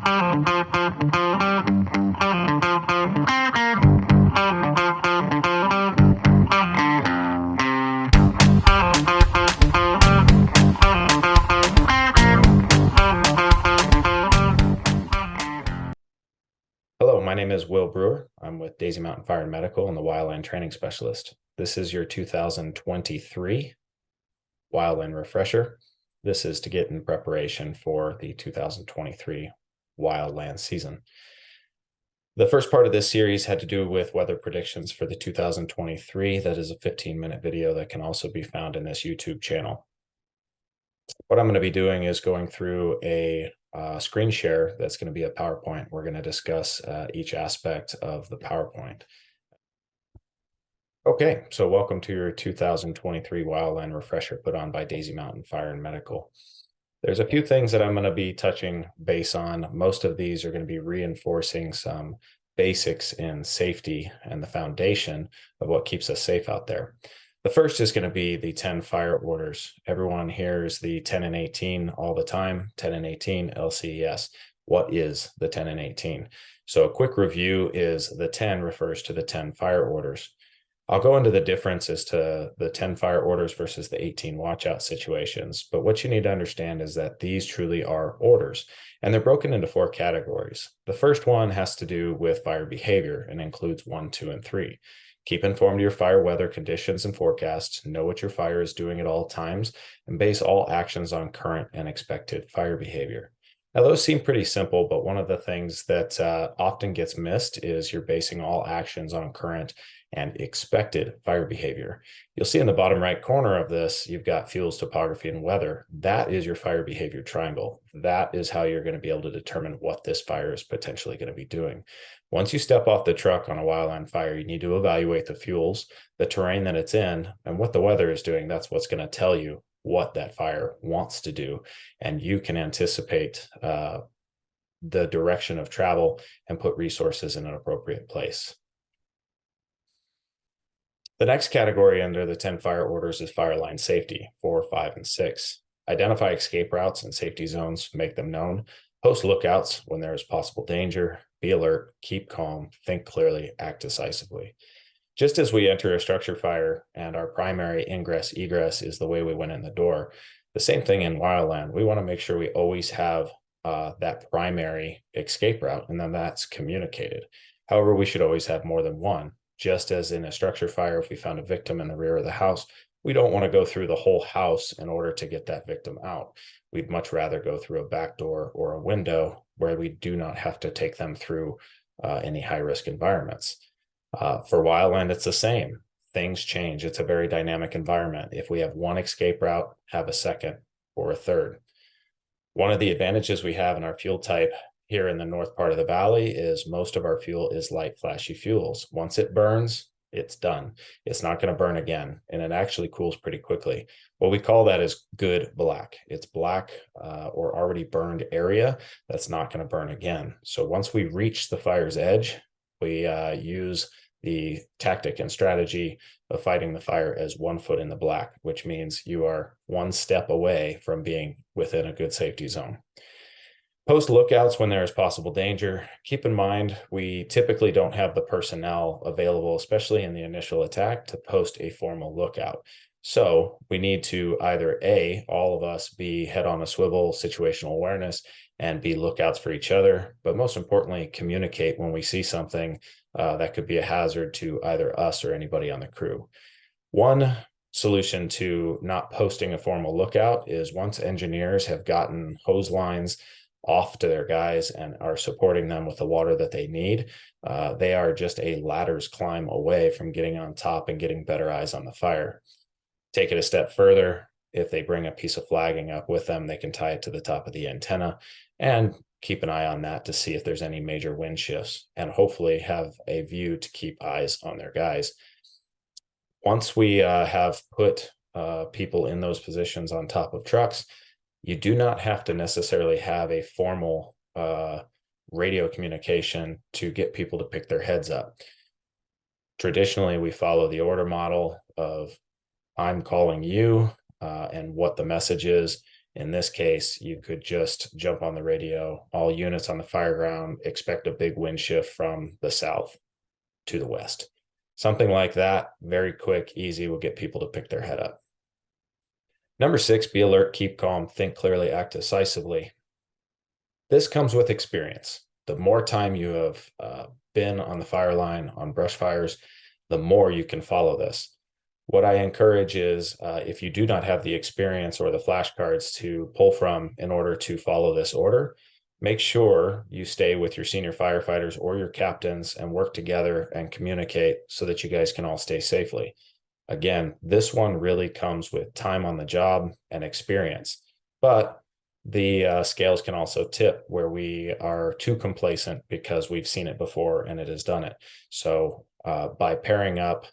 Hello, my name is Will Brewer. I'm with Daisy Mountain Fire and Medical and the Wildland Training Specialist. This is your 2023 Wildland Refresher. This is to get in preparation for the 2023 Wildland season. The first part of this series had to do with weather predictions for the 2023. That is a 15-minute video that can also be found in this YouTube channel. What I'm going to be doing is going through a screen share that's going to be a PowerPoint. We're going to discuss each aspect of the PowerPoint. Okay, so welcome to your 2023 Wildland Refresher put on by Daisy Mountain Fire and Medical. There's a few things that I'm going to be touching base on. Most of these are going to be reinforcing some basics in safety and the foundation of what keeps us safe out there. The first is going to be the 10 fire orders. Everyone hears the 10 and 18 all the time, 10 and 18 LCES. What is the 10 and 18? So a quick review is the 10 refers to the 10 fire orders. I'll go into the difference as to the 10 fire orders versus the 18 watch out situations. But what you need to understand is that these truly are orders, and they're broken into 4 categories. The first one has to do with fire behavior and includes 1, 2, and 3. Keep informed of your fire weather conditions and forecasts, know what your fire is doing at all times, and base all actions on current and expected fire behavior. Now, those seem pretty simple, but one of the things that often gets missed is you're basing all actions on current and expected fire behavior. You'll see in the bottom right corner of this, you've got fuels, topography, and weather. That is your fire behavior triangle. That is how you're going to be able to determine what this fire is potentially going to be doing. Once you step off the truck on a wildland fire, you need to evaluate the fuels, the terrain that it's in, and what the weather is doing. That's what's going to tell you what that fire wants to do. And you can anticipate the direction of travel and put resources in an appropriate place. The next category under the 10 fire orders is fire line safety, 4, 5, and 6. Identify escape routes and safety zones, make them known. Post lookouts when there is possible danger. Be alert, keep calm, think clearly, act decisively. Just as we enter a structure fire and our primary ingress egress is the way we went in the door, the same thing in wildland. We want to make sure we always have that primary escape route, and then that's communicated. However, we should always have more than one. Just as in a structure fire, if we found a victim in the rear of the house, we don't want to go through the whole house in order to get that victim out. We'd much rather go through a back door or a window where we do not have to take them through any high-risk environments. For wildland, it's the same. Things change. It's a very dynamic environment. If we have one escape route, have a second or a third. One of the advantages we have in our fuel type here in the north part of the valley is most of our fuel is light, flashy fuels. Once it burns, it's done. It's not going to burn again, and it actually cools pretty quickly. What we call that is good black. It's black or already burned area that's not going to burn again. So once we reach the fire's edge, we use the tactic and strategy of fighting the fire as 1 foot in the black, which means you are 1 step away from being within a good safety zone. Post lookouts when there is possible danger. Keep in mind, we typically don't have the personnel available, especially in the initial attack, to post a formal lookout. So we need to either A, all of us be head on a swivel, situational awareness, and be lookouts for each other. But most importantly, communicate when we see something that could be a hazard to either us or anybody on the crew. One solution to not posting a formal lookout is once engineers have gotten hose lines off to their guys and are supporting them with the water that they need, they are just a ladder's climb away from getting on top and getting better eyes on the fire. Take it a step further. If they bring a piece of flagging up with them, they can tie it to the top of the antenna and keep an eye on that to see if there's any major wind shifts, and hopefully have a view to keep eyes on their guys. Once we have put people in those positions on top of trucks, you do not have to necessarily have a formal radio communication to get people to pick their heads up. Traditionally, we follow the order model of I'm calling you and what the message is. In this case, you could just jump on the radio, all units on the fire ground, expect a big wind shift from the south to the west. Something like that, very quick, easy, will get people to pick their head up. Number 6, be alert, keep calm, think clearly, act decisively. This comes with experience. The more time you have been on the fire line, on brush fires, the more you can follow this. What I encourage is if you do not have the experience or the flashcards to pull from in order to follow this order, make sure you stay with your senior firefighters or your captains and work together and communicate so that you guys can all stay safely. Again, this one really comes with time on the job and experience, but the scales can also tip where we are too complacent because we've seen it before and it has done it. So by pairing up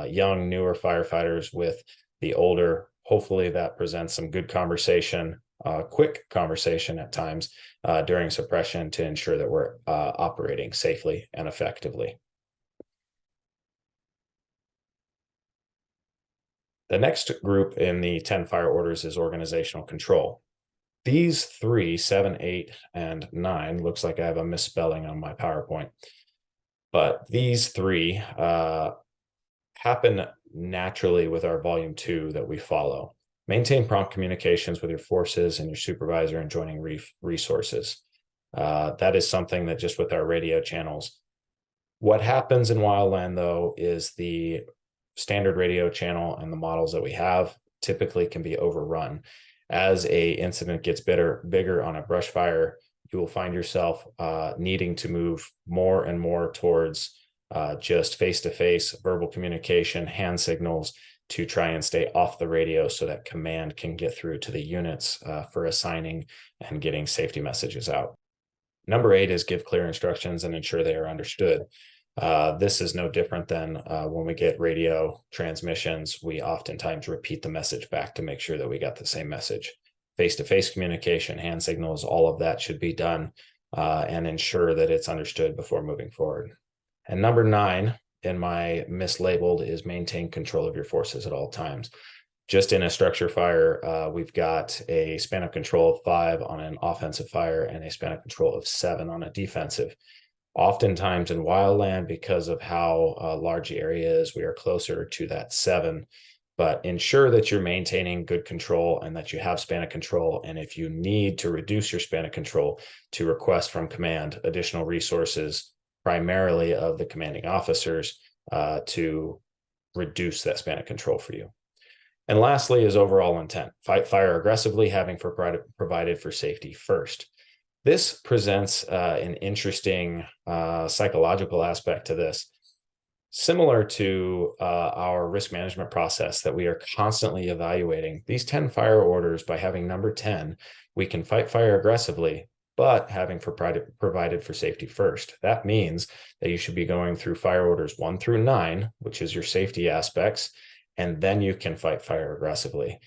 young, newer firefighters with the older, hopefully that presents some good conversation, quick conversation at times during suppression to ensure that we're operating safely and effectively. The next group in the 10 fire orders is organizational control. These 3, 7, 8, and 9, looks like I have a misspelling on my PowerPoint, but these 3 happen naturally with our volume 2 that we follow. Maintain prompt communications with your forces and your supervisor and joining resources. That is something that just with our radio channels. What happens in Wildland, though, is the standard radio channel and the models that we have typically can be overrun. As a incident gets bigger on a brush fire, you will find yourself needing to move more and more towards just face-to-face verbal communication, hand signals to try and stay off the radio so that command can get through to the units for assigning and getting safety messages out. Number 8 is give clear instructions and ensure they are understood. This is no different than when we get radio transmissions, we oftentimes repeat the message back to make sure that we got the same message. Face-to-face communication, hand signals, all of that should be done and ensure that it's understood before moving forward. And number 9 in my mislabeled is maintain control of your forces at all times. Just in a structure fire, we've got a span of control of 5 on an offensive fire and a span of control of 7 on a defensive. Oftentimes in wildland, because of how large the area is, we are closer to that 7, but ensure that you're maintaining good control and that you have span of control. And if you need to reduce your span of control, to request from command additional resources, primarily of the commanding officers, to reduce that span of control for you. And lastly is overall intent. Fight fire aggressively, having provided for safety first. This presents an interesting psychological aspect to this. Similar to our risk management process that we are constantly evaluating, these 10 fire orders, by having number 10, we can fight fire aggressively, but having provided for safety first. That means that you should be going through fire orders 1 through 9, which is your safety aspects, and then you can fight fire aggressively.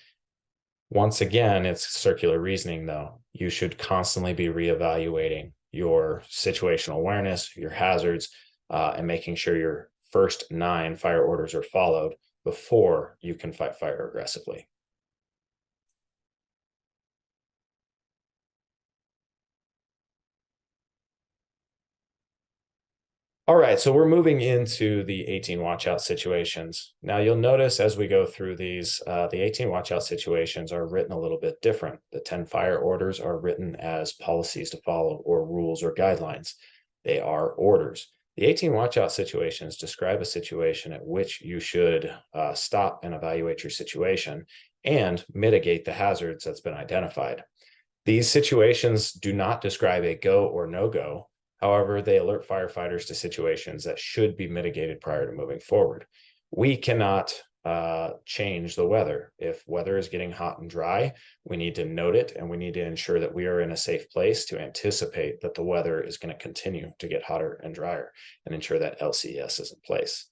Once again, it's circular reasoning, though. You should constantly be reevaluating your situational awareness, your hazards, and making sure your first 9 fire orders are followed before you can fight fire aggressively. All right, so we're moving into the 18 watch-out situations. Now, you'll notice as we go through these, the 18 watch-out situations are written a little bit different. The 10 fire orders are written as policies to follow or rules or guidelines. They are orders. The 18 watch-out situations describe a situation at which you should stop and evaluate your situation and mitigate the hazards that's been identified. These situations do not describe a go or no-go. However, they alert firefighters to situations that should be mitigated prior to moving forward. We cannot change the weather. If weather is getting hot and dry, we need to note it, and we need to ensure that we are in a safe place to anticipate that the weather is going to continue to get hotter and drier, and ensure that LCES is in place.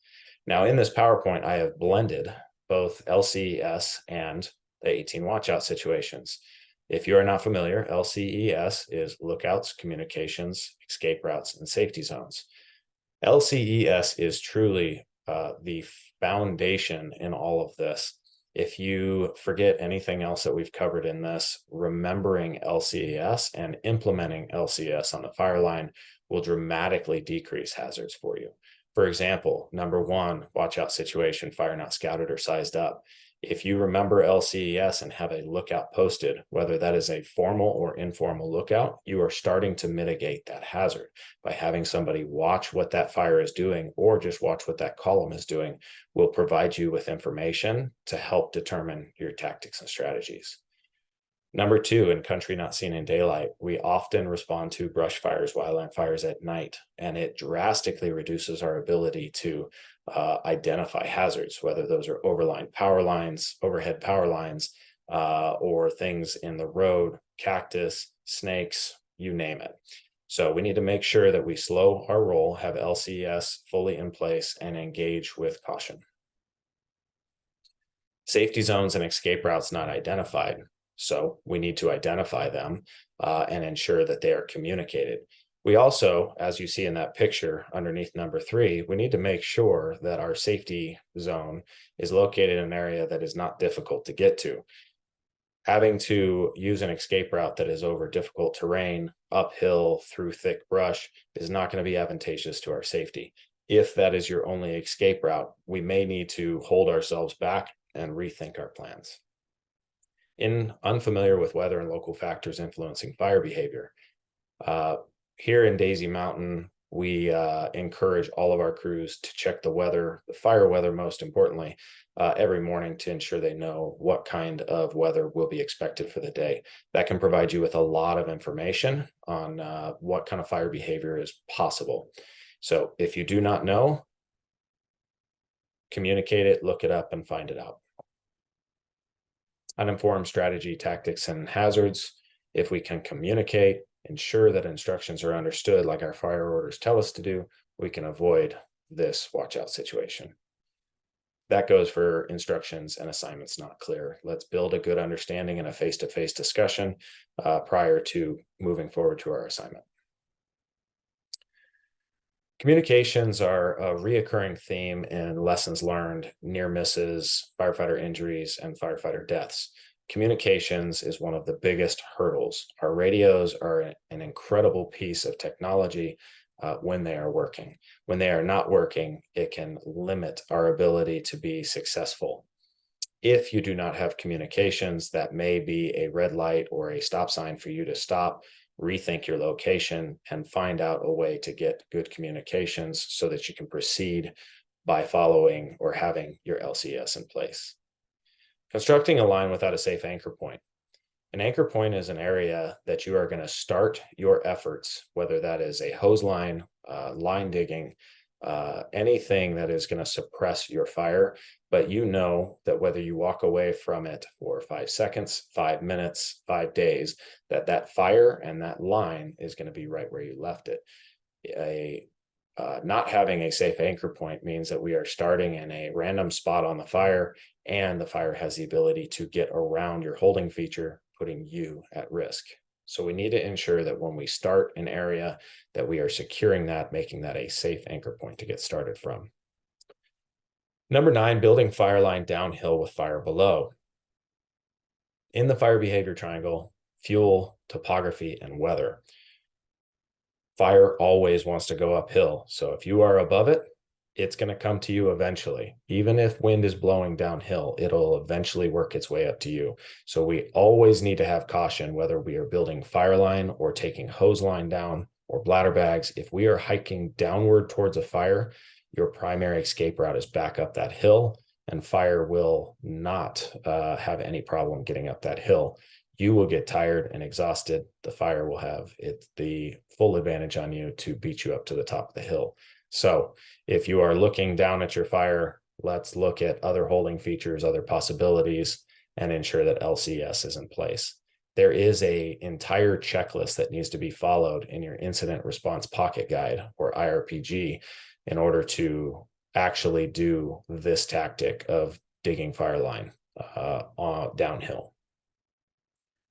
Now, in this PowerPoint, I have blended both LCES and the 18 watch-out situations. If you are not familiar, LCES is lookouts, communications, escape routes, and safety zones. LCES is truly the foundation in all of this. If you forget anything else that we've covered in this, remembering LCES and implementing LCES on the fire line will dramatically decrease hazards for you. For example, number one, watch out situation, fire not scouted or sized up. If you remember LCES and have a lookout posted, whether that is a formal or informal lookout, you are starting to mitigate that hazard by having somebody watch what that fire is doing or just watch what that column is doing will provide you with information to help determine your tactics and strategies. Number two, in country not seen in daylight, we often respond to brush fires, wildland fires at night, and it drastically reduces our ability to identify hazards, whether those are overhead power lines, or things in the road, cactus, snakes, you name it. So we need to make sure that we slow our roll, have LCES fully in place, and engage with caution. Safety zones and escape routes not identified. So we need to identify them and ensure that they are communicated. We also, as you see in that picture underneath number 3, we need to make sure that our safety zone is located in an area that is not difficult to get to. Having to use an escape route that is over difficult terrain, uphill, through thick brush, is not going to be advantageous to our safety. If that is your only escape route, we may need to hold ourselves back and rethink our plans. Unfamiliar with weather and local factors influencing fire behavior. Here in Daisy Mountain, we encourage all of our crews to check the weather, the fire weather most importantly, every morning to ensure they know what kind of weather will be expected for the day. That can provide you with a lot of information on what kind of fire behavior is possible. So if you do not know, communicate it, look it up, and find it out. Uninformed strategy, tactics, and hazards. If we can communicate, ensure that instructions are understood like our fire orders tell us to do, we can avoid this watch out situation. That goes for instructions and assignments not clear. Let's build a good understanding in a face-to-face discussion prior to moving forward to our assignment. Communications are a reoccurring theme in lessons learned, near misses, firefighter injuries, and firefighter deaths. Communications is one of the biggest hurdles. Our radios are an incredible piece of technology when they are working. When they are not working, it can limit our ability to be successful. If you do not have communications, that may be a red light or a stop sign for you to stop, rethink your location, and find out a way to get good communications so that you can proceed by following or having your LCES in place. Constructing a line without a safe anchor point. An anchor point is an area that you are going to start your efforts, whether that is a hose line, line digging, anything that is going to suppress your fire, but you know that whether you walk away from it for 5 seconds, 5 minutes, 5 days, that fire and that line is going to be right where you left it. Not having a safe anchor point means that we are starting in a random spot on the fire, and the fire has the ability to get around your holding feature, putting you at risk. So we need to ensure that when we start an area that we are securing that, making that a safe anchor point to get started from. Number 9, building fire line downhill with fire below. In the fire behavior triangle, fuel, topography, and weather. Fire always wants to go uphill. So if you are above it, it's going to come to you eventually. Even if wind is blowing downhill, it'll eventually work its way up to you. So we always need to have caution, whether we are building fire line or taking hose line down or bladder bags. If we are hiking downward towards a fire, your primary escape route is back up that hill, and fire will not have any problem getting up that hill. You will get tired and exhausted. The fire will have the full advantage on you to beat you up to the top of the hill. So if you are looking down at your fire, let's look at other holding features, other possibilities, and ensure that LCES is in place. There is an entire checklist that needs to be followed in your incident response pocket guide, or IRPG, in order to actually do this tactic of digging fire line downhill.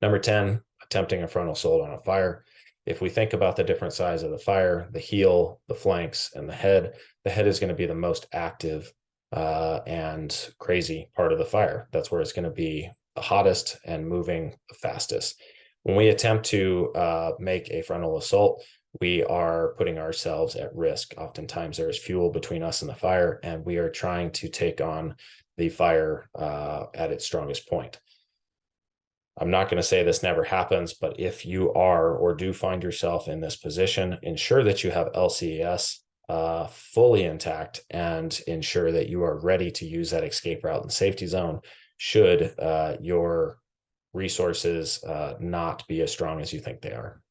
Number 10, attempting a frontal assault on a fire. If we think about the different sides of the fire, the heel, the flanks, and the head is going to be the most active and crazy part of the fire. That's where it's going to be the hottest and moving the fastest. When we attempt to make a frontal assault, we are putting ourselves at risk. Oftentimes there is fuel between us and the fire, and we are trying to take on the fire at its strongest point. I'm not going to say this never happens, but if you are or do find yourself in this position, ensure that you have LCES fully intact and ensure that you are ready to use that escape route and safety zone should your resources not be as strong as you think they are.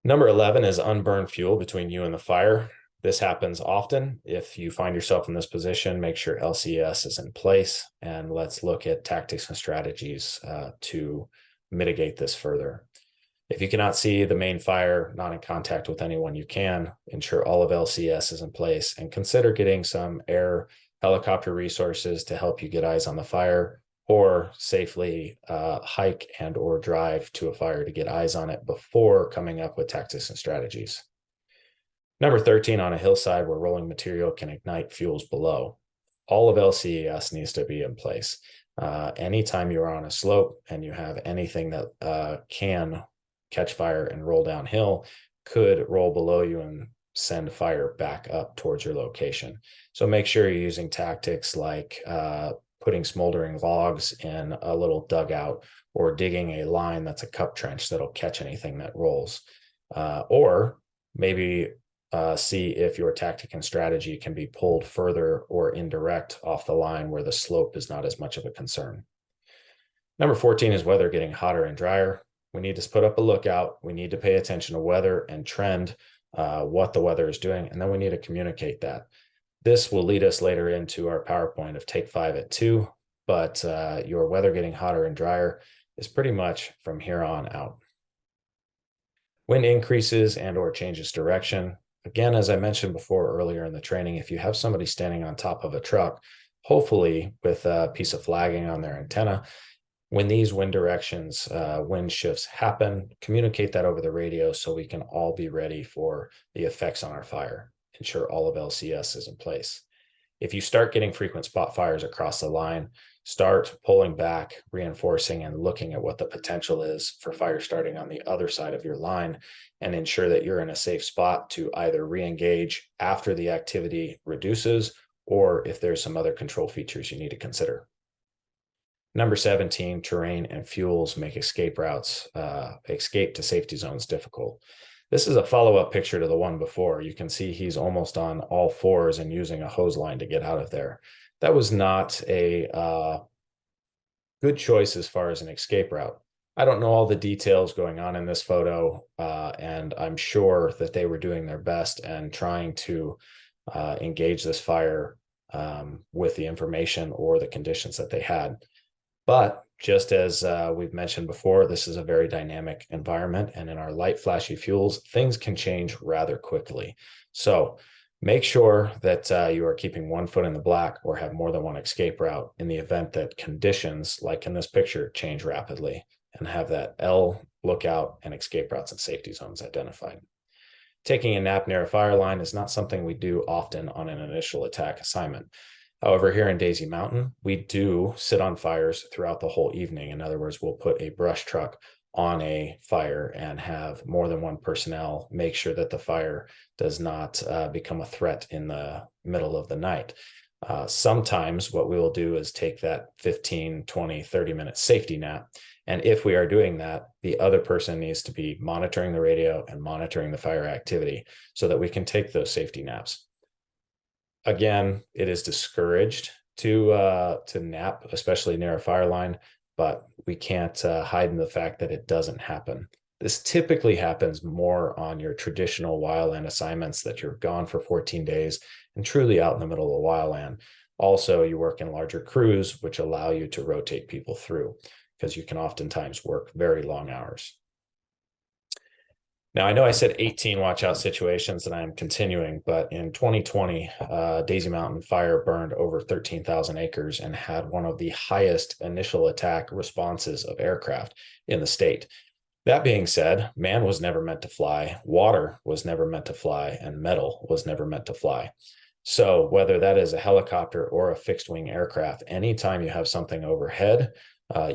Number 11 is unburned fuel between you and the fire. This happens often. If you find yourself in this position, make sure LCS is in place, and let's look at tactics and strategies to mitigate this further. If you cannot see the main fire, not in contact with anyone, you can ensure all of LCS is in place and consider getting some air helicopter resources to help you get eyes on the fire, or safely hike and or drive to a fire to get eyes on it before coming up with tactics and strategies. Number 13, on a hillside where rolling material can ignite fuels below. All of LCES needs to be in place. Anytime you're on a slope and you have anything that can catch fire and roll downhill, could roll below you and send fire back up towards your location. So make sure you're using tactics like putting smoldering logs in a little dugout, or digging a line that's a cup trench that'll catch anything that rolls. Or maybe see if your tactic and strategy can be pulled further or indirect off the line where the slope is not as much of a concern. Number 14 is weather getting hotter and drier. We need to put up a lookout. We need to pay attention to weather and trend, what the weather is doing, and then we need to communicate that. This will lead us later into our PowerPoint of Take 5 at 2, but your weather getting hotter and drier is pretty much from here on out. Wind increases and or changes direction. Again, as I mentioned before earlier in the training, if you have somebody standing on top of a truck, hopefully with a piece of flagging on their antenna, when these wind directions, wind shifts happen, communicate that over the radio so we can all be ready for the effects on our fire. Ensure all of LCS is in place. If you start getting frequent spot fires across the line, start pulling back, reinforcing, and looking at what the potential is for fire starting on the other side of your line, and ensure that you're in a safe spot to either re-engage after the activity reduces, or if there's some other control features you need to consider. Number 17, terrain and fuels make escape routes, escape to safety zones difficult. This is a follow-up picture to the one before. You can see he's almost on all fours and using a hose line to get out of there. That was not a good choice as far as an escape route. I don't know all the details going on in this photo, and I'm sure that they were doing their best and trying to engage this fire with the information or the conditions that they had. But just as we've mentioned before, this is a very dynamic environment, and in our light flashy fuels, things can change rather quickly. So make sure that you are keeping one foot in the black or have more than one escape route in the event that conditions, like in this picture, change rapidly, and have that L lookout and escape routes and safety zones identified. Taking a nap near a fire line is not something we do often on an initial attack assignment. However, here in Daisy Mountain, we do sit on fires throughout the whole evening. In other words, we'll put a brush truck on a fire and have more than one personnel make sure that the fire does not become a threat in the middle of the night. Sometimes what we will do is take that 15, 20, 30-minute safety nap. And if we are doing that, the other person needs to be monitoring the radio and monitoring the fire activity so that we can take those safety naps. Again, it is discouraged to nap, especially near a fire line, but we can't hide in the fact that it doesn't happen. This typically happens more on your traditional wildland assignments that you're gone for 14 days and truly out in the middle of wildland. Also, you work in larger crews, which allow you to rotate people through because you can oftentimes work very long hours. Now, I know I said 18 watch out situations and I'm continuing, but in 2020, Daisy Mountain fire burned over 13,000 acres and had one of the highest initial attack responses of aircraft in the state. That being said, man was never meant to fly, water was never meant to fly, and metal was never meant to fly. So whether that is a helicopter or a fixed wing aircraft, anytime you have something overhead,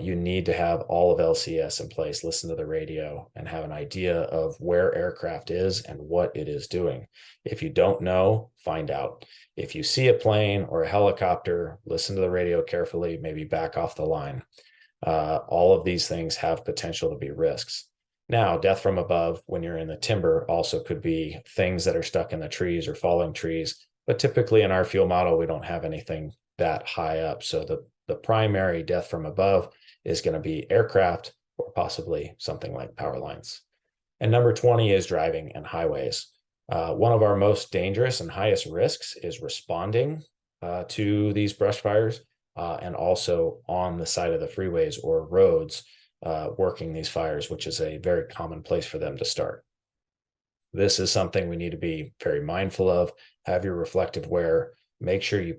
you need to have all of LCS in place, listen to the radio, and have an idea of where aircraft is and what it is doing. If you don't know, find out. If you see a plane or a helicopter, listen to the radio carefully, maybe back off the line. All of these things have potential to be risks. Now, death from above, when you're in the timber, also could be things that are stuck in the trees or falling trees. But typically in our fuel model, we don't have anything that high up. So the primary death from above is going to be aircraft or possibly something like power lines. And number 20 is driving and highways. One of our most dangerous and highest risks is responding to these brush fires and also on the side of the freeways or roads working these fires, which is a very common place for them to start. This is something we need to be very mindful of. Have your reflective wear. Make sure you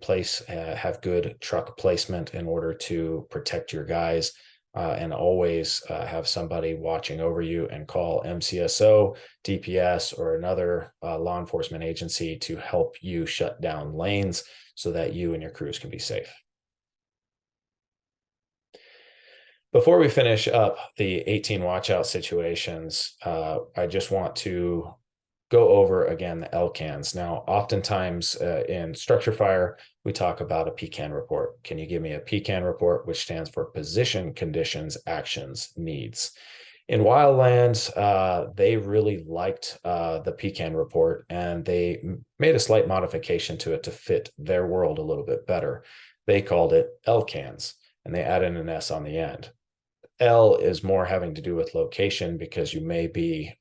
have good truck placement in order to protect your guys, and always have somebody watching over you, and call MCSO, DPS, or another law enforcement agency to help you shut down lanes so that you and your crews can be safe. Before we finish up the 18 watch out situations, I just want to go over again the ELCANS. Now, oftentimes in structure fire, we talk about a PCAN report. Can you give me a PCAN report, which stands for Position, Conditions, Actions, Needs? In Wildland, they really liked the PCAN report, and they made a slight modification to it to fit their world a little bit better. They called it ELCANS, and they added an S on the end. L is more having to do with location, because you may be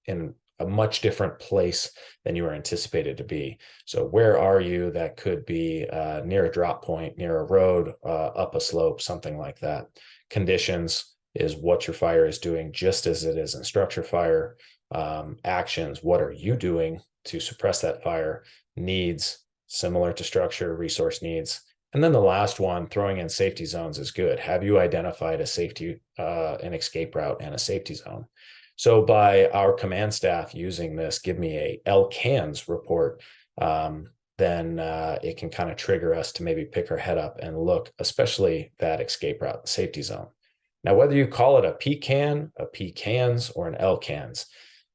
in a much different place than you were anticipated to be. So where are you? That could be near a drop point, near a road, up a slope, something like that. Conditions is what your fire is doing, just as it is in structure fire. Actions, what are you doing to suppress that fire? Needs, similar to structure, resource needs. And then the last one, throwing in safety zones, is good. Have you identified a safety, an escape route and a safety zone? So by our command staff using this, give me a ELCANS report, then it can kind of trigger us to maybe pick our head up and look, especially that escape route, safety zone. Now, whether you call it a PCAN, a PCANS, or an ELCANS,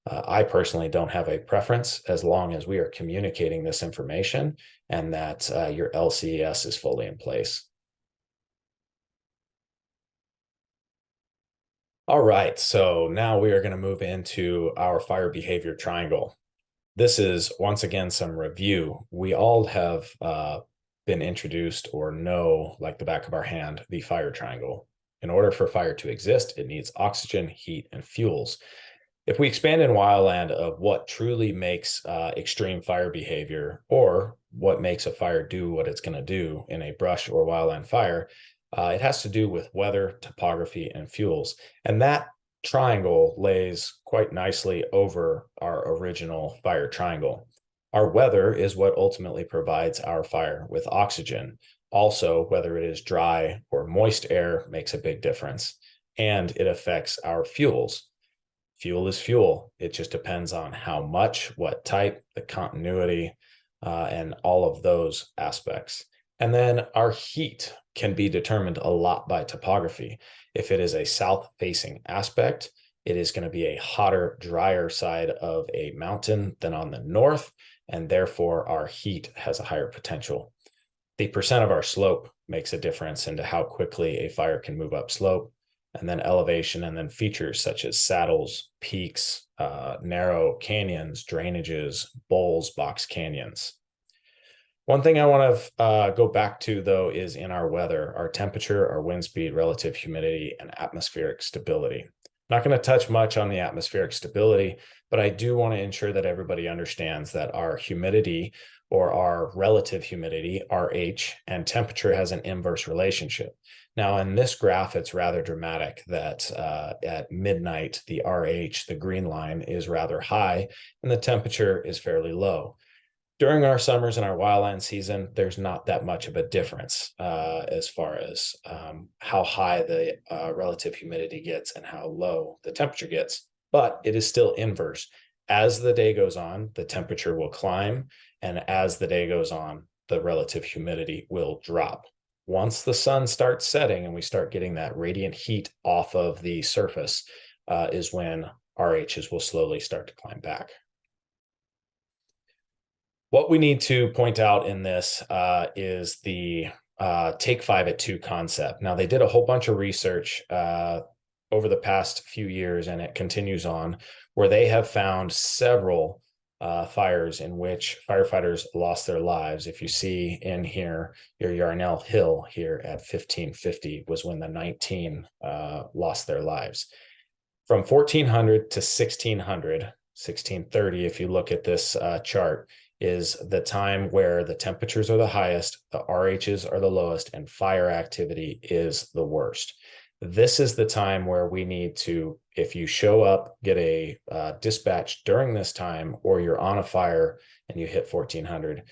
I personally don't have a preference, as long as we are communicating this information and that your LCS is fully in place. All right, so now we are going to move into our fire behavior triangle. This is, once again, some review. We all have been introduced or know, like the back of our hand, the fire triangle. In order for fire to exist, it needs oxygen, heat, and fuels. If we expand in Wildland of what truly makes extreme fire behavior, or what makes a fire do what it's going to do in a brush or wildland fire, it has to do with weather, topography, and fuels. And that triangle lays quite nicely over our original fire triangle. Our weather is what ultimately provides our fire with oxygen. Also, whether it is dry or moist air makes a big difference, and it affects our fuels. Fuel is fuel. It just depends on how much, what type, the continuity, and all of those aspects. And then our heat can be determined a lot by topography. If it is a south-facing aspect, it is going to be a hotter, drier side of a mountain than on the north, and therefore our heat has a higher potential. The percent of our slope makes a difference into how quickly a fire can move up slope, and then elevation, and then features such as saddles, peaks, narrow canyons, drainages, bowls, box canyons. One thing I want to go back to, though, is in our weather, our temperature, our wind speed, relative humidity, and atmospheric stability. Not going to touch much on the atmospheric stability, but I do want to ensure that everybody understands that our humidity, or our relative humidity, RH, and temperature has an inverse relationship. Now, in this graph, it's rather dramatic that at midnight, the RH, the green line, is rather high, and the temperature is fairly low. During our summers and our wildland season, there's not that much of a difference as far as how high the relative humidity gets and how low the temperature gets, but it is still inverse. As the day goes on, the temperature will climb, and as the day goes on, the relative humidity will drop. Once the sun starts setting and we start getting that radiant heat off of the surface, is when RHs will slowly start to climb back. What we need to point out in this is the take 5 at 2 concept. Now, they did a whole bunch of research over the past few years, and it continues on, where they have found several fires in which firefighters lost their lives. If you see in here, your Yarnell Hill here at 1550 was when the 19 lost their lives. From 1400 to 1600, 1630, if you look at this chart, is the time where the temperatures are the highest, the RHs are the lowest, and fire activity is the worst. This is the time where we need to, if you show up, get a dispatch during this time, or you're on a fire and you hit 1400,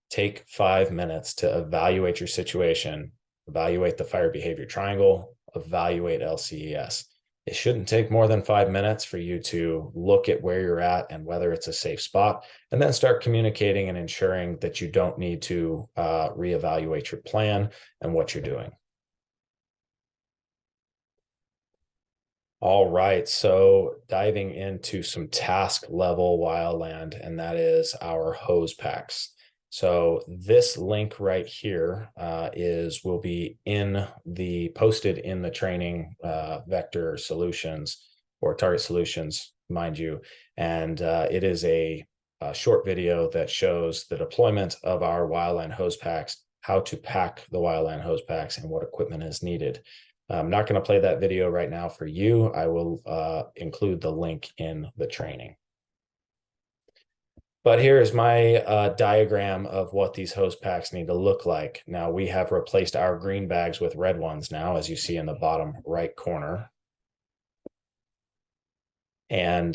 take 5 minutes to evaluate your situation, evaluate the fire behavior triangle, evaluate LCES. It shouldn't take more than 5 minutes for you to look at where you're at and whether it's a safe spot, and then start communicating and ensuring that you don't need to reevaluate your plan and what you're doing. All right, so diving into some task level wildland, and that is our hose packs. So this link right here will be posted in the training vector solutions or target solutions, mind you. And it is a short video that shows the deployment of our Wildland hose packs, how to pack the Wildland hose packs, and what equipment is needed. I'm not going to play that video right now for you. I will include the link in the training. But here is my diagram of what these hose packs need to look like. Now, we have replaced our green bags with red ones now, as you see in the bottom right corner. And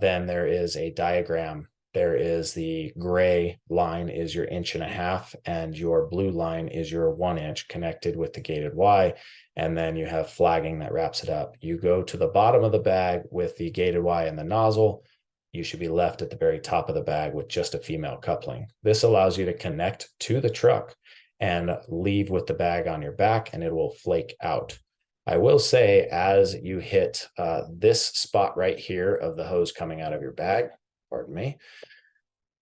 then there is a diagram. There is the gray line is your 1.5 inch, and your blue line is your 1 inch connected with the gated Y. And then you have flagging that wraps it up. You go to the bottom of the bag with the gated Y and the nozzle. You should be left at the very top of the bag with just a female coupling. This allows you to connect to the truck and leave with the bag on your back, and it will flake out. I will say, as you hit this spot right here of the hose coming out of your bag, pardon me,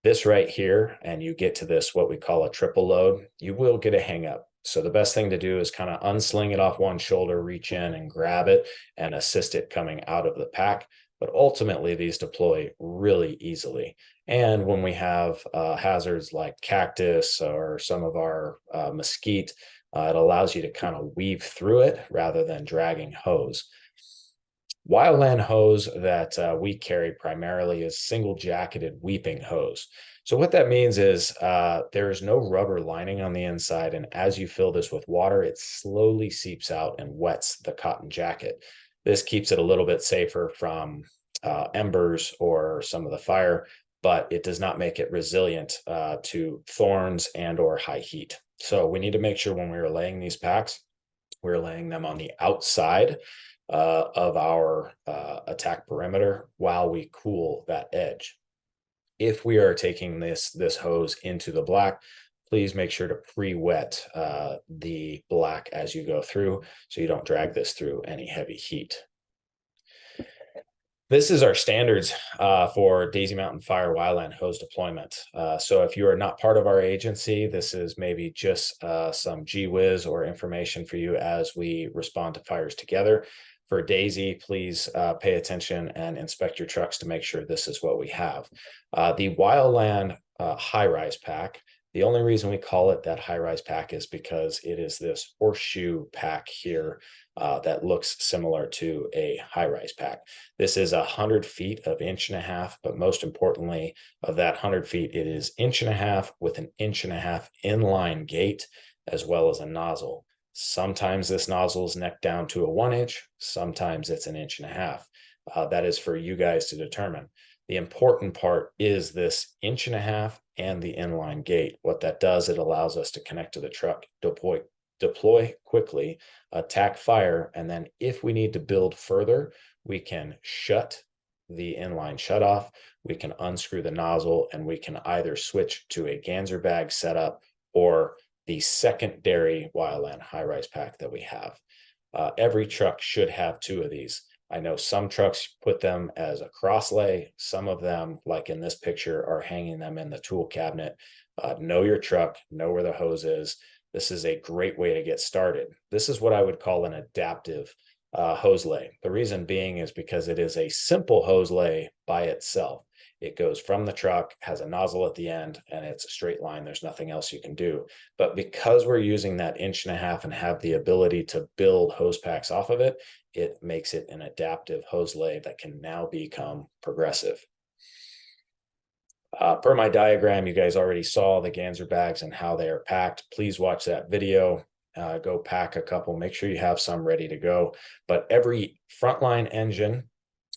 this right here, and you get to this, what we call a triple load, you will get a hang up. So the best thing to do is kind of unsling it off one shoulder, reach in and grab it and assist it coming out of the pack. But ultimately, these deploy really easily. And when we have hazards like cactus or some of our mesquite, it allows you to kind of weave through it rather than dragging hose. Wildland hose that we carry primarily is single jacketed weeping hose. So what that means is there is no rubber lining on the inside, and as you fill this with water, it slowly seeps out and wets the cotton jacket. This keeps it a little bit safer from embers or some of the fire, but it does not make it resilient to thorns and or high heat. So we need to make sure when we are laying these packs, we're laying them on the outside of our attack perimeter while we cool that edge. If we are taking this hose into the black, please make sure to pre-wet the black as you go through so you don't drag this through any heavy heat. This is our standards for Daisy Mountain Fire Wildland hose deployment. So if you are not part of our agency, this is maybe just some gee whiz or information for you as we respond to fires together. For Daisy, please pay attention and inspect your trucks to make sure this is what we have. The Wildland high-rise pack, the only reason we call it that high-rise pack is because it is this horseshoe pack here that looks similar to a high-rise pack. This is 100 feet of 1.5 inch, but most importantly, of that 100 feet, it is 1.5 inch with an 1.5 inch inline gate as well as a nozzle. Sometimes this nozzle is necked down to a 1 inch, sometimes it's an 1.5 inch. That is for you guys to determine. The important part is this 1.5 inch and the inline gate. What that does, it allows us to connect to the truck, deploy quickly, attack fire, and then if we need to build further, we can shut the inline shutoff, we can unscrew the nozzle, and we can either switch to a Ganser bag setup or the secondary Wildland high-rise pack that we have. Every truck should have two of these. I know some trucks put them as a cross lay. Some of them, like in this picture, are hanging them in the tool cabinet. Know your truck, know where the hose is. This is a great way to get started. This is what I would call an adaptive hose lay. The reason being is because it is a simple hose lay by itself. It goes from the truck, has a nozzle at the end, and it's a straight line. There's nothing else you can do. But because we're using that 1.5 inch and have the ability to build hose packs off of it, it makes it an adaptive hose lay that can now become progressive. Per my diagram, you guys already saw the Ganser bags and how they are packed. Please watch that video. Go pack a couple. Make sure you have some ready to go. But every frontline engine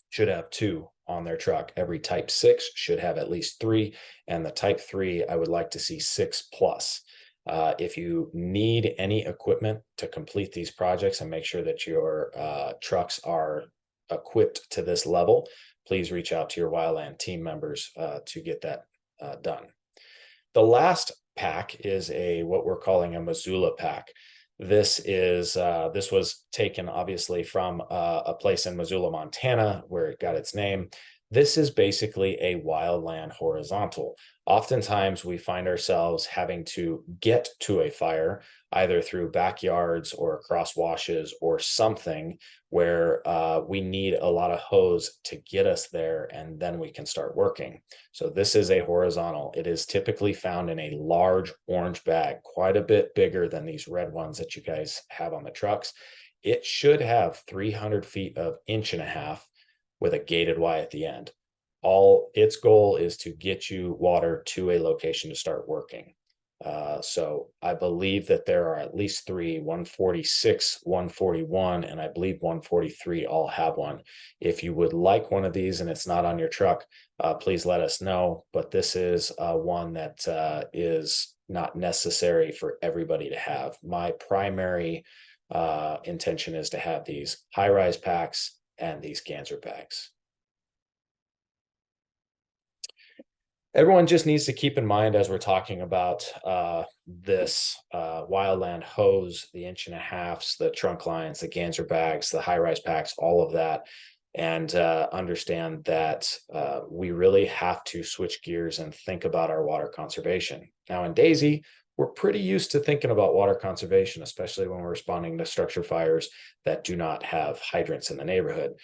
should have two on their truck. Every Type 6 should have at least three, and the Type 3, I would like to see 6+. If you need any equipment to complete these projects and make sure that your trucks are equipped to this level, please reach out to your Wildland team members to get that done. The last pack is what we're calling a Missoula pack. This was taken obviously from a place in Missoula, Montana, where it got its name. This is basically a Wildland horizontal. Oftentimes we find ourselves having to get to a fire either through backyards or across washes or something where we need a lot of hose to get us there, and then we can start working. So this is a horizontal. It is typically found in a large orange bag, quite a bit bigger than these red ones that you guys have on the trucks. It should have 300 feet of 1.5 inch with a gated Y at the end. All its goal is to get you water to a location to start working. So I believe that there are at least three, 146, 141, and I believe 143 all have one. If you would like one of these and it's not on your truck, please let us know. But this is one that is not necessary for everybody to have. My primary intention is to have these high-rise packs and these Ganser bags. Everyone just needs to keep in mind as we're talking about this Wildland hose, the 1.5 inch, the trunk lines, the Ganser bags, the high-rise packs, all of that, and understand that we really have to switch gears and think about our water conservation. Now in Daisy, we're pretty used to thinking about water conservation, especially when we're responding to structure fires that do not have hydrants in the neighborhood.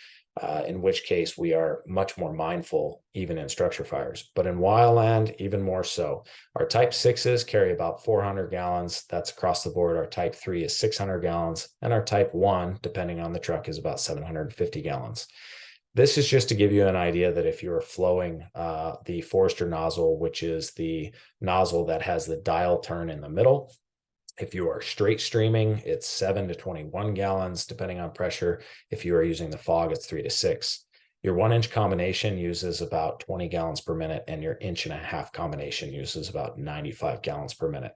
In which case we are much more mindful even in structure fires, but in Wildland even more so. Our Type 6s carry about 400 gallons. That's across the board. Our Type 3 is 600 gallons, and our Type 1, depending on the truck, is about 750 gallons. This is just to give you an idea that if you're flowing the Forester nozzle, which is the nozzle that has the dial turn in the middle, if you are straight streaming, it's 7 to 21 gallons, depending on pressure. If you are using the fog, it's 3 to 6. Your 1 inch combination uses about 20 gallons per minute, and your 1.5 inch combination uses about 95 gallons per minute.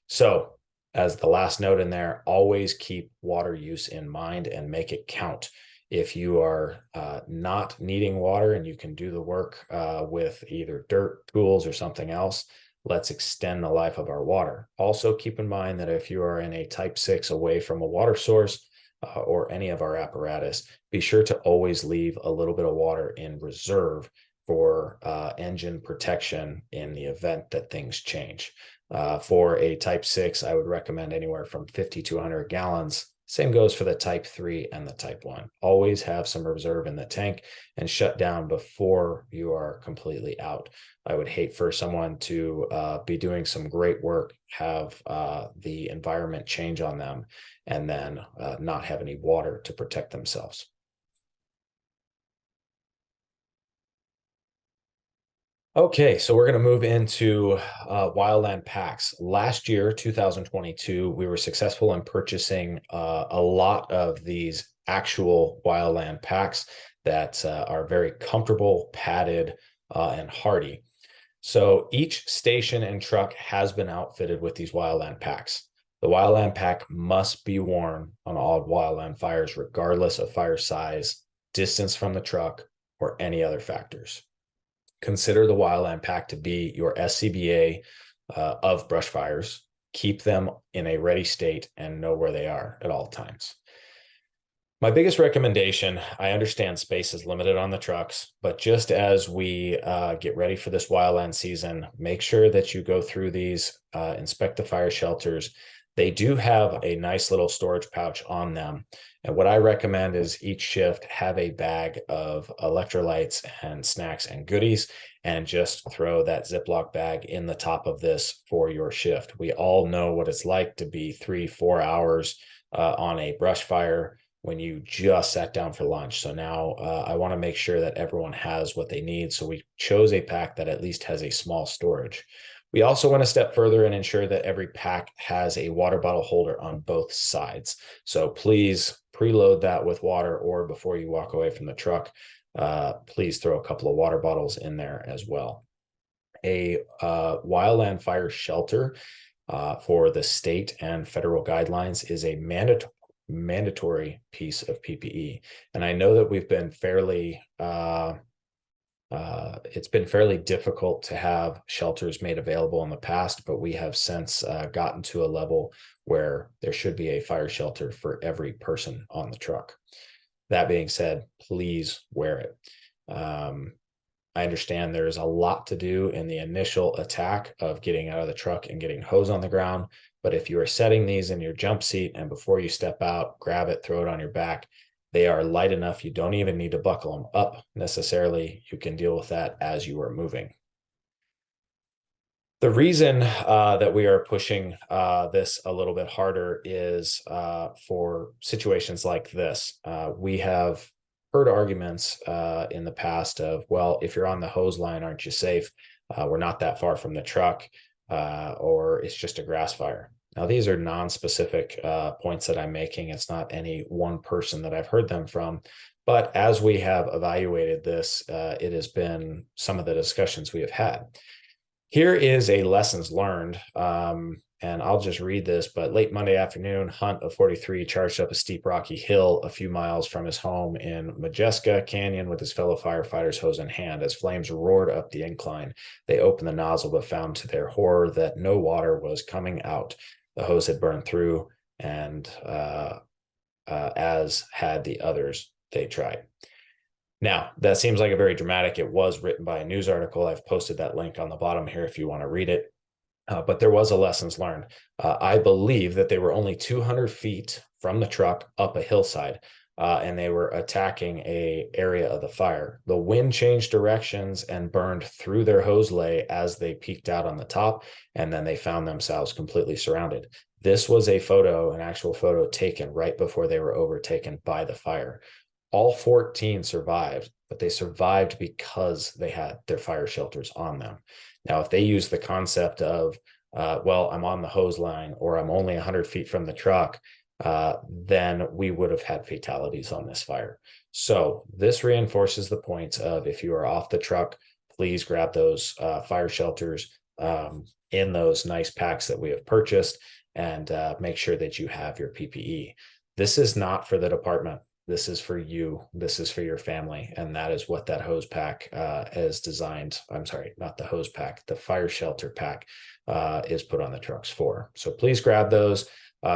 So as the last note in there, always keep water use in mind and make it count. If you are not needing water and you can do the work with either dirt, tools, or something else, let's extend the life of our water. Also keep in mind that if you are in a Type 6 away from a water source or any of our apparatus, be sure to always leave a little bit of water in reserve for engine protection in the event that things change. For a Type 6, I would recommend anywhere from 50 to 100 gallons. Same goes for the Type 3 and the Type 1. Always have some reserve in the tank and shut down before you are completely out. I would hate for someone to be doing some great work, have the environment change on them, and then not have any water to protect themselves. Okay, so we're going to move into Wildland packs. Last year, 2022, we were successful in purchasing a lot of these actual Wildland packs that are very comfortable, padded, and hardy. So each station and truck has been outfitted with these Wildland packs. The Wildland pack must be worn on all Wildland fires, regardless of fire size, distance from the truck, or any other factors. Consider the Wildland pack to be your SCBA of brush fires. Keep them in a ready state and know where they are at all times. My biggest recommendation, I understand space is limited on the trucks, but just as we get ready for this wildland season, make sure that you go through these, inspect the fire shelters. They do have a nice little storage pouch on them. And what I recommend is each shift have a bag of electrolytes and snacks and goodies, and just throw that Ziploc bag in the top of this for your shift. We all know what it's like to be 3-4 hours on a brush fire when you just sat down for lunch. So now I want to make sure that everyone has what they need. So we chose a pack that at least has a small storage. We also want to step further and ensure that every pack has a water bottle holder on both sides. So please preload that with water, or before you walk away from the truck, please throw a couple of water bottles in there as well. A wildland fire shelter for the state and federal guidelines is a mandatory piece of PPE. And I know that we've been fairly it's been fairly difficult to have shelters made available in the past, but we have since gotten to a level where there should be a fire shelter for every person on the truck. That being said, please wear it. I understand there's a lot to do in the initial attack of getting out of the truck and getting hose on the ground. But if you are setting these in your jump seat and before you step out, grab it, throw it on your back, they are light enough. You don't even need to buckle them up necessarily. You can deal with that as you are moving. The reason that we are pushing this a little bit harder is for situations like this. We have heard arguments in the past of, well, if you're on the hose line, aren't you safe? We're not that far from the truck, or it's just a grass fire. Now, these are non-specific points that I'm making. It's not any one person that I've heard them from. But as we have evaluated this, it has been some of the discussions we have had. Here is a lessons learned, and I'll just read this, but late Monday afternoon, Hunt of 43 charged up a steep rocky hill a few miles from his home in Majeska Canyon with his fellow firefighters, hose in hand. As flames roared up the incline, they opened the nozzle but found to their horror that no water was coming out. The hose had burned through, and as had the others they tried. Now, that seems like a very dramatic. It was written by a news article. I've posted that link on the bottom here if you want to read it. But there was a lessons learned. I believe that they were only 200 feet from the truck up a hillside, and they were attacking an area of the fire. The wind changed directions and burned through their hose lay as they peeked out on the top, and then they found themselves completely surrounded. This was a photo, an actual photo taken right before they were overtaken by the fire. All 14 survived, but they survived because they had their fire shelters on them. Now, if they use the concept of, well, I'm on the hose line or I'm only 100 feet from the truck, then we would have had fatalities on this fire. So this reinforces the point of, if you are off the truck, please grab those fire shelters in those nice packs that we have purchased, and make sure that you have your PPE. This is not for the department. This is for you. This is for your family. And that is what that hose pack is designed. I'm sorry, not the hose pack, the fire shelter pack is put on the trucks for. So please grab those.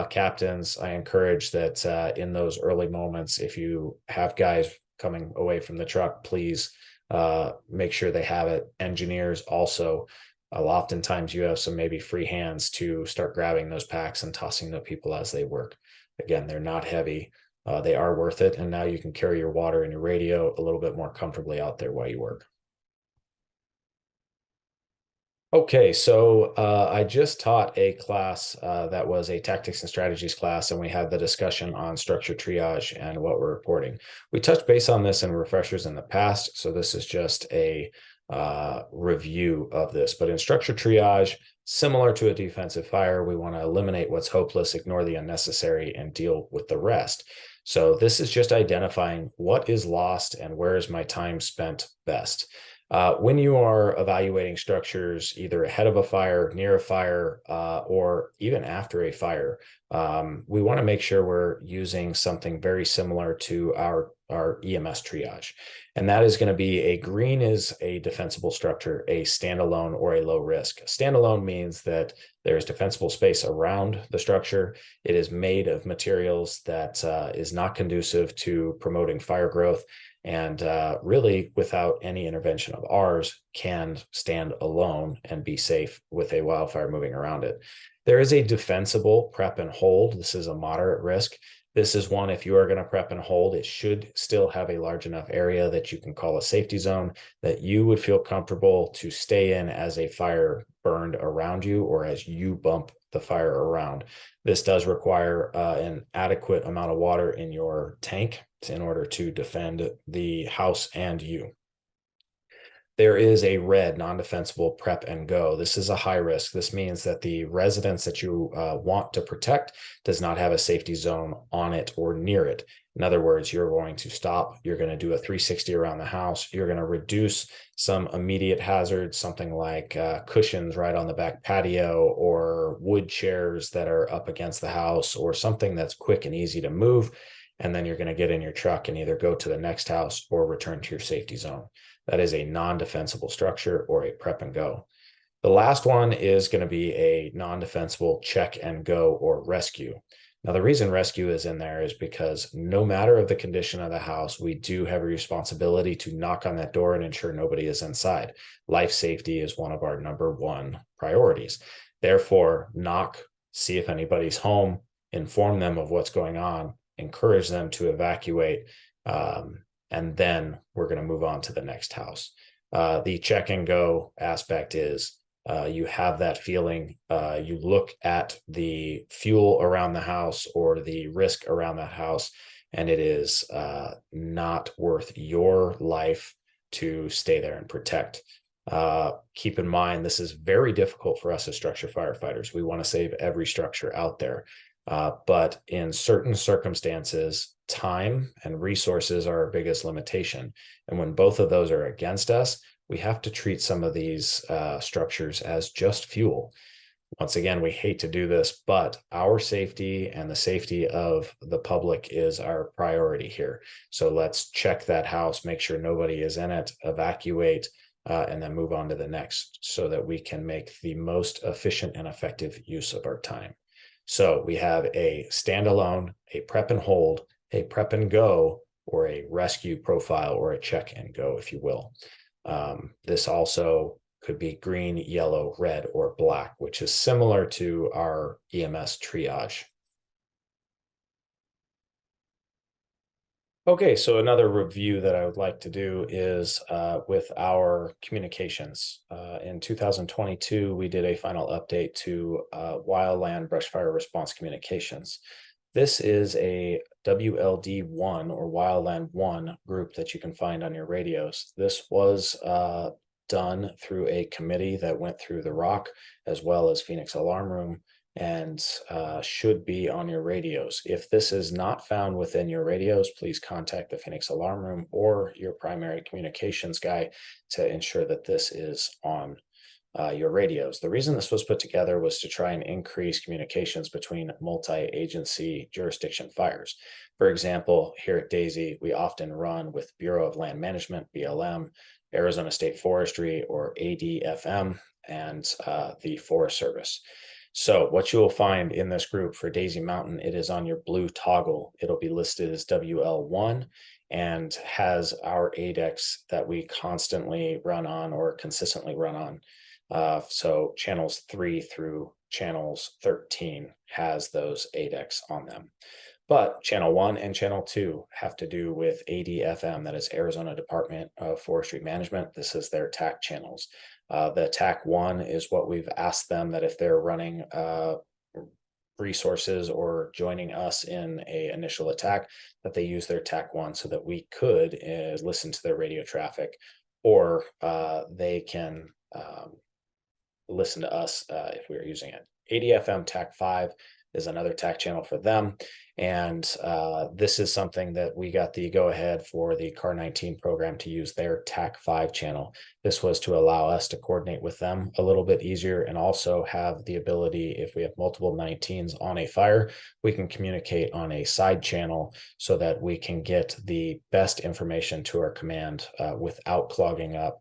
Captains, I encourage that in those early moments, if you have guys coming away from the truck, please make sure they have it. Engineers also, oftentimes you have some maybe free hands to start grabbing those packs and tossing the people as they work. Again, they're not heavy. They are worth it. And now you can carry your water and your radio a little bit more comfortably out there while you work. Okay, so I just taught a class that was a tactics and strategies class, and we had the discussion on structure triage and what we're reporting. We touched base on this in refreshers in the past, so this is just a review of this. But in structure triage, similar to a defensive fire, we want to eliminate what's hopeless, ignore the unnecessary, and deal with the rest. So this is just identifying what is lost and where is my time spent best. When you are evaluating structures either ahead of a fire, near a fire, or even after a fire, we want to make sure we're using something very similar to our EMS triage. And that is going to be a green is a defensible structure, a standalone or a low risk. Standalone means that there's defensible space around the structure. It is made of materials that is not conducive to promoting fire growth, and really without any intervention of ours can stand alone and be safe with a wildfire moving around it. There is a defensible prep and hold. This is a moderate risk. This is one, if you are going to prep and hold, it should still have a large enough area that you can call a safety zone that you would feel comfortable to stay in as a fire burned around you or as you bump the fire around. This does require an adequate amount of water in your tank in order to defend the house and you. There is a red non-defensible prep and go. This is a high risk. This means that the residence that you want to protect does not have a safety zone on it or near it. In other words, you're going to stop, you're going to do a 360 around the house, you're going to reduce some immediate hazards, something like cushions right on the back patio or wood chairs that are up against the house or something that's quick and easy to move. And then you're going to get in your truck and either go to the next house or return to your safety zone. That is a non-defensible structure or a prep and go. The last one is going to be a non-defensible check and go or rescue. Now, the reason rescue is in there is because no matter of the condition of the house, we do have a responsibility to knock on that door and ensure nobody is inside. Life safety is one of our number one priorities. Therefore, knock, see if anybody's home, inform them of what's going on, encourage them to evacuate, and then we're going to move on to the next house. The check and go aspect is you have that feeling, you look at the fuel around the house or the risk around that house, and it is not worth your life to stay there and protect. Keep in mind, this is very difficult for us as structure firefighters. We want to save every structure out there. But in certain circumstances, time and resources are our biggest limitation. And when both of those are against us, we have to treat some of these structures as just fuel. Once again, we hate to do this, but our safety and the safety of the public is our priority here. So let's check that house, make sure nobody is in it, evacuate, and then move on to the next so that we can make the most efficient and effective use of our time. So we have a standalone, a prep and hold, a prep and go, or a rescue profile, or a check and go, if you will. This also could be green, yellow, red, or black, which is similar to our EMS triage. Okay, so another review that I would like to do is with our communications. In 2022, we did a final update to Wildland brush fire response communications. This is a WLD1 or Wildland 1 group that you can find on your radios. This was done through a committee that went through the ROC as well as Phoenix Alarm Room, and should be on your radios. If this is not found within your radios, please contact the Phoenix Alarm Room or your primary communications guy to ensure that this is on your radios. The reason this was put together was to try and increase communications between multi-agency jurisdiction fires. For example, here at Daisy, we often run with Bureau of Land Management, BLM, Arizona State Forestry, or ADFM, and the Forest Service. So what you will find in this group for Daisy Mountain, it is on your blue toggle. It'll be listed as WL1 and has our ADEX that we constantly run on or consistently run on. So channels 3 through channels 13 has those ADEX on them. But channel 1 and channel 2 have to do with ADFM, that is Arizona Department of Forestry Management. This is their TAC channels. The TAC 1 is what we've asked them that if they're running resources or joining us in a initial attack, that they use their TAC 1 so that we could listen to their radio traffic, or they can listen to us if we are using it. ADFM TAC 5 is another TAC channel for them. And this is something that we got the go-ahead for the CAR 19 program to use their TAC 5 channel. This was to allow us to coordinate with them a little bit easier, and also have the ability, if we have multiple 19s on a fire, we can communicate on a side channel so that we can get the best information to our command without clogging up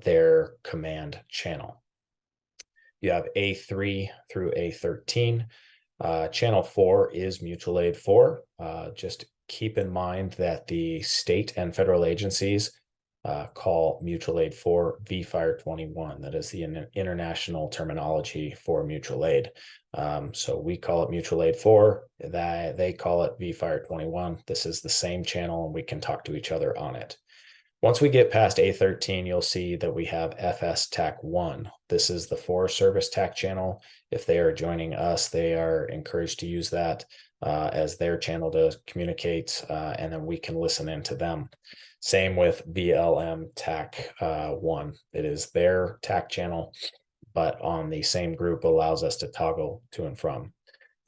their command channel. You have A3 through A13. Channel 4 is mutual aid 4. Just keep in mind that the state and federal agencies call mutual aid 4 VFire 21. That is the international terminology for mutual aid. So we call it mutual aid 4, that they call it VFire 21. This is the same channel, and we can talk to each other on it. Once we get past A13, you'll see that we have FS TAC 1. This is the Forest Service TAC channel. If they are joining us, they are encouraged to use that as their channel to communicate, and then we can listen into them. Same with BLM TAC 1. It is their TAC channel, but on the same group, allows us to toggle to and from.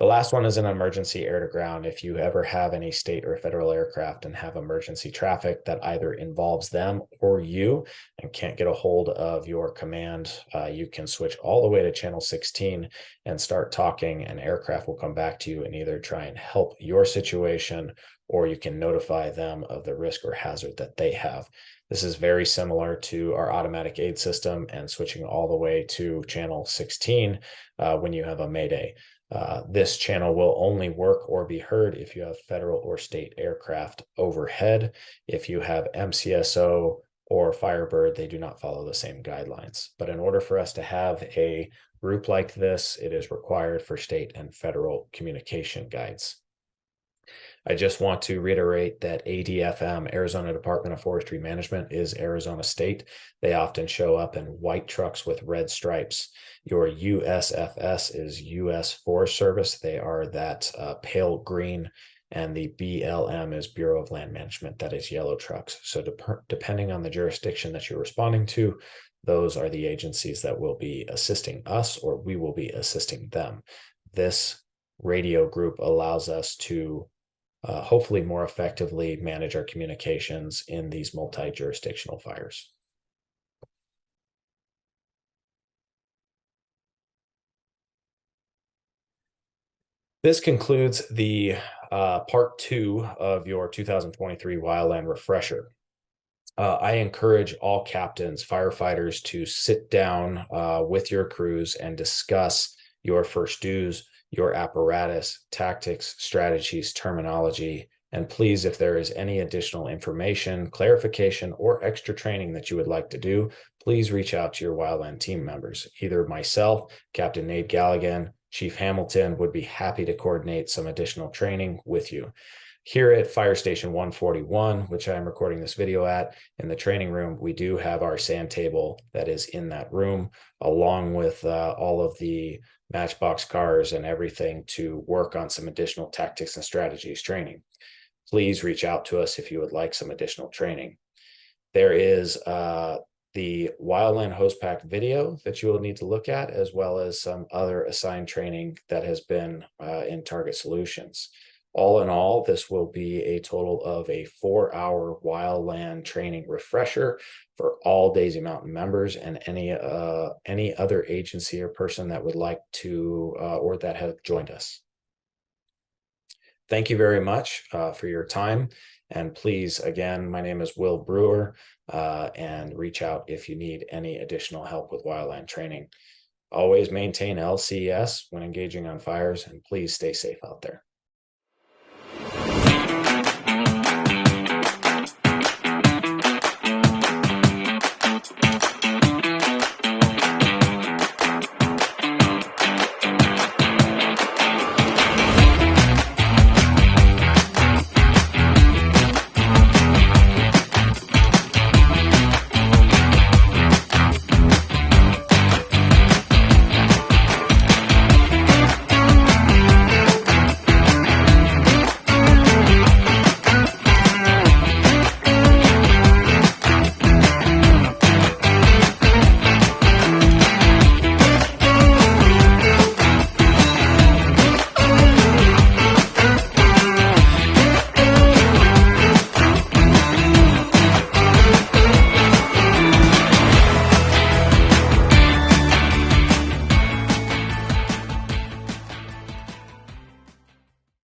The last one is an emergency air to ground. If you ever have any state or federal aircraft and have emergency traffic that either involves them or you and can't get a hold of your command, you can switch all the way to channel 16 and start talking, and aircraft will come back to you and either try and help your situation, or you can notify them of the risk or hazard that they have. This is very similar to our automatic aid system and switching all the way to channel 16 when you have a mayday. This channel will only work or be heard if you have federal or state aircraft overhead. If you have MCSO or Firebird, they do not follow the same guidelines. But in order for us to have a group like this, it is required for state and federal communication guides. I just want to reiterate that ADFM, Arizona Department of Forestry Management, is Arizona State. They often show up in white trucks with red stripes. Your USFS is U.S. Forest Service. They are that pale green. And the BLM is Bureau of Land Management. That is yellow trucks. So depending on the jurisdiction that you're responding to, those are the agencies that will be assisting us, or we will be assisting them. This radio group allows us to hopefully more effectively manage our communications in these multi-jurisdictional fires. This concludes the part 2 of your 2023 Wildland refresher. I encourage all captains, firefighters to sit down with your crews and discuss your first dues, your apparatus, tactics, strategies, terminology, and please, if there is any additional information, clarification, or extra training that you would like to do, please reach out to your Wildland team members. Either myself, Captain Nate Galligan, Chief Hamilton would be happy to coordinate some additional training with you. Here at Fire Station 141, which I'm recording this video at, in the training room, we do have our sand table that is in that room, along with all of the matchbox cars and everything to work on some additional tactics and strategies training. Please reach out to us if you would like some additional training. There is the Wildland Hose Pack video that you will need to look at, as well as some other assigned training that has been in Target Solutions. All in all, this will be a total of a 4-hour Wildland training refresher for all Daisy Mountain members and any other agency or person that would like to or that have joined us. Thank you very much for your time. And please, again, my name is Will Brewer, and reach out if you need any additional help with Wildland training. Always maintain LCS when engaging on fires, and please stay safe out there.